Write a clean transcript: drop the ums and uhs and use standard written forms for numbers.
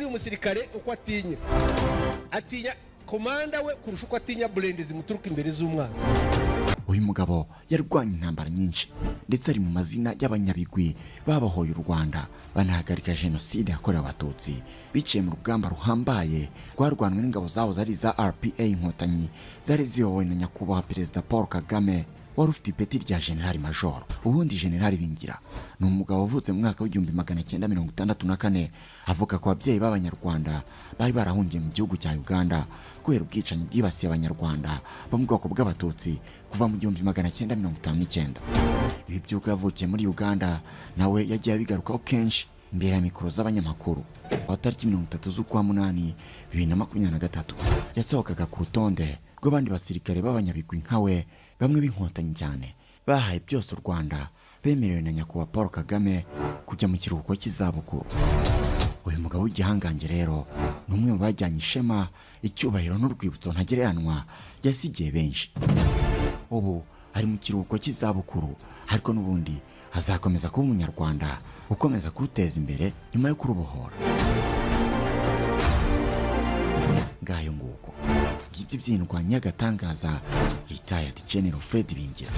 uyu musirikare uko atinya komanda we kurusha uko atinya blende zimuturuka imbere z'umwana. Uyu mugabo yarwanye intambara nyinshi ndetse ari mu mazina y'abanyabigwi babahoye u Rwanda banahagarika jenoside yakorewe abatutsi biciye mu rugamba ruhambaye rwarwanwe n'ingabo zaho zari za RPA Inkotanyi zari ziyobowe na nyakubahwa Perezida Paul Kagame wari ufite ipeti rya General Major. Ubundi General Bingira ni umugabo uvutse mu mwaka w'1964 avuka ku babyeyi b'abanyarwanda bari barahungiye mu gihugu cya Uganda kubera ubwicanyi bwibasiye abanyarwanda bo mu bwoko bw'abatutsi kuva mu 1959. Ibi byuko yavukiye muri Uganda nawe yagiye abigarukaho kenshi imbere ya mikoro z'abanyamakuru. Wa tariki 30 z'ukwa munani 2023 yasohokaga ku rutonde rw'abandi basirikare b'abanyabigwi nkawe bamwe b'inkotanyi cyane bahaye byose u Rwanda bemerewe na nyakubahwa Paul Kagame kujya mu kiruhuko cy'izabukuru. Uyu mugabo w'igihangange rero ni umwe mu bajyanye ishema, icyubahiro n'urwibutso ntagereranwa yasigiye benshi. Ubu ari mu kiruhuko cy'izabukuru ariko n'ubundi azakomeza kuba umunyarwanda ukomeza kuruteza imbere nyuma yo kurubohora. Ngayo nguko ngibyo by'indwanyi y'agatangaza retired General Fred Bingira.